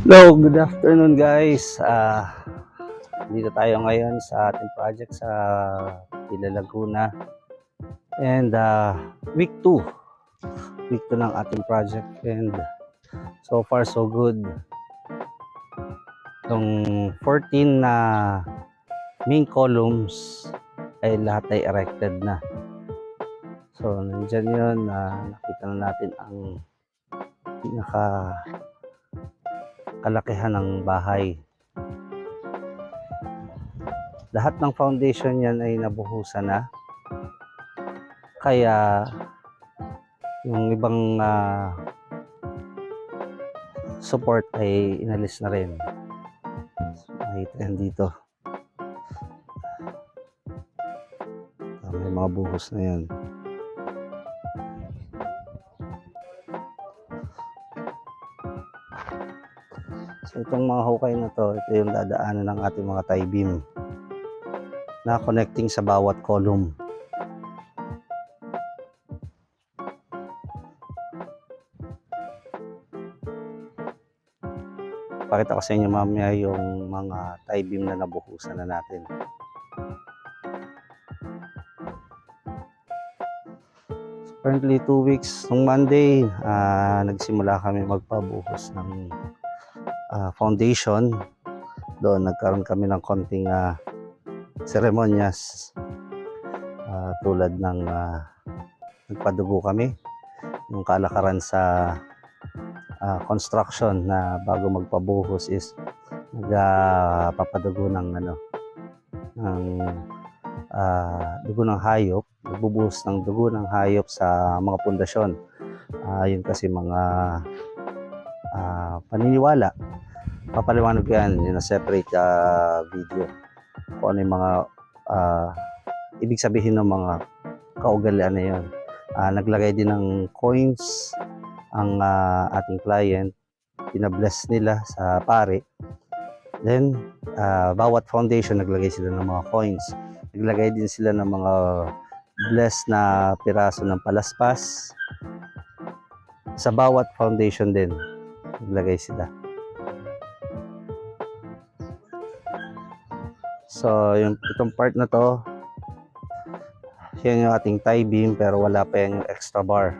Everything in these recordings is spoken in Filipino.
Hello, good afternoon guys. Dito tayo ngayon sa ating project sa Pila Laguna. And week 2. Week 2 ng ating project and so far so good. Yung 14 na main columns ay lahat ay erected na. So nandyan yun, nakita na natin ang pinaka kalakihan ng bahay. Lahat ng foundation yan ay nabuhusan na. Kaya yung ibang support ay inalis na rin. Makita yan dito. May mga buhos na yan. So itong mga hukay na to, ito yung dadaanan ng ating mga tie beam na connecting sa bawat column. Pakita ko sa inyo mamaya yung mga tie beam na nabuhusan na natin. So currently 2 weeks, nung Monday, nagsimula kami magpabuhos ng foundation. Doon nagkaroon kami ng konting seremonyas tulad ng nagpadugo kami, yung kalakaran sa construction na bago magpabuhos is nagpapadugo ng dugo ng hayop, nagbubuhos ng dugo ng hayop sa mga pundasyon. Yun kasi mga paniniwala. Papaliwanag ko yan in a separate video kung ano yung mga ibig sabihin ng mga kaugalian na yun. Naglagay din ng coins ang ating client, pinabless nila sa pare. Then bawat foundation naglagay sila ng mga coins, naglagay din sila ng mga bless na piraso ng palaspas. Sa bawat foundation din naglagay sila. So itong part na to, yan yung ating tie beam pero wala pa yan yung extra bar.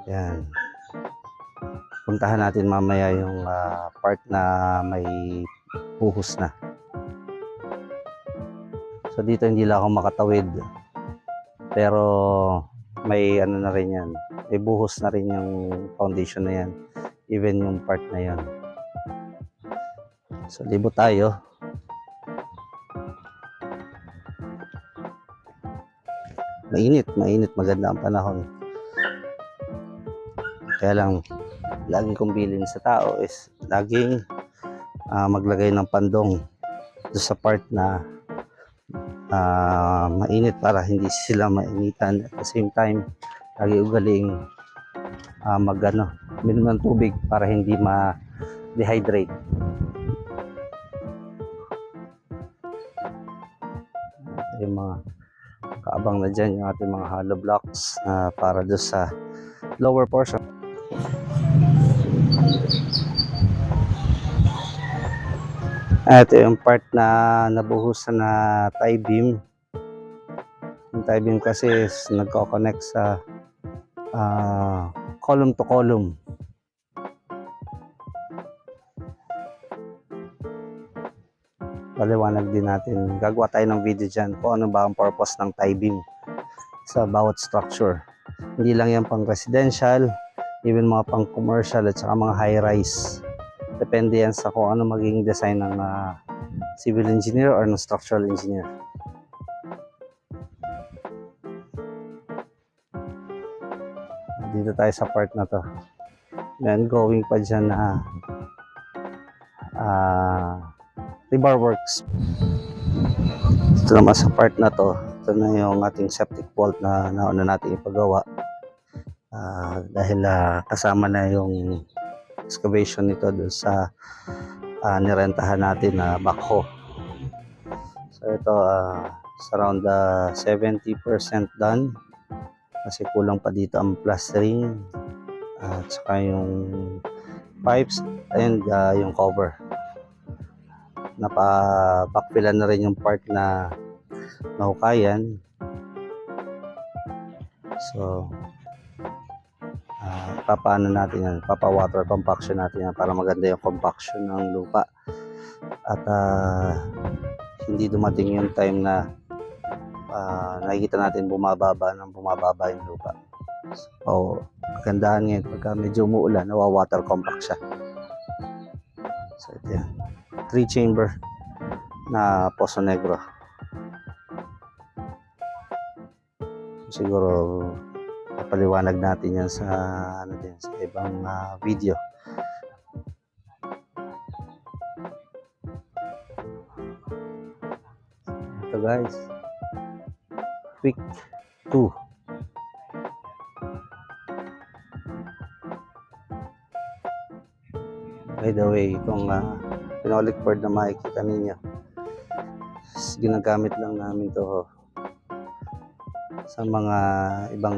Yan. Puntahan natin mamaya yung part na may buhos na. So dito hindi lang ako makatawid. Pero may ano na rin yan. May buhos na rin yung foundation na yan. Even yung part na yan. So libot tayo. Mainit, maganda ang panahon. Kaya lang, laging kong bilin sa tao is laging maglagay ng pandong doon sa part na mainit para hindi sila mainitan. At the same time, lagi ugaling minum ng tubig para hindi ma-dehydrate. Yung mga kaabang na dyan, yung ating mga hollow blocks para doon sa lower portion. Ito yung part na nabuhusan na tie beam. Yung tie beam kasi is nagko-connect sa column to column. Paliwanag din natin, gagawa tayo ng video dyan kung ano ba ang purpose ng tie beam sa bawat structure. Hindi lang yan pang residential, even mga pang commercial at saka mga high rise. Depende yan sa kung ano magiging design ng civil engineer or ng structural engineer. Dito tayo sa part na to. Then going pa dyan na rebar works. Ito naman sa part na to, ito na yung ating septic vault na nauna natin ipagawa. Dahil kasama na yung excavation nito doon sa nirentahan natin na backhoe. So ito around 70% done kasi kulang pa dito ang plastering at saka yung pipes and yung cover. Napabakpilan na rin yung part na nahukayan. So papaano natin yan, water compaction natin yan para maganda yung compaction ng lupa at hindi dumating yung time na nakikita natin bumababa yung lupa. So kagandahan ngayon pagka medyo umuulan, nawa-water compact siya. So ito yan, 3 chamber na Poso Negro. Siguro papaliwanag natin yan sa sa ibang video. Ito guys, quick 2. By the way, itong phenolic board na makikita ninyo, ginagamit lang namin to sa mga ibang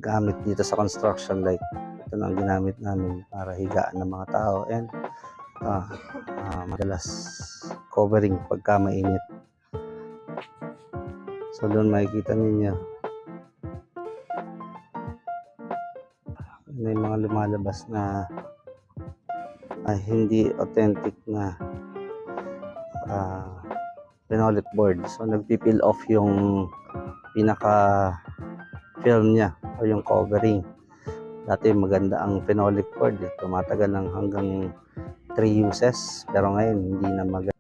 gamit dito sa construction, like ito na ang ginamit namin para higaan ng mga tao and madalas covering pagka mainit. So doon makikita ninyo may mga lumalabas na hindi authentic na phenolic board. So nagpipeel off yung pinaka film niya o yung covering. Dati maganda ang phenolic board, tumatagal lang hanggang 3 uses, pero ngayon hindi na maganda.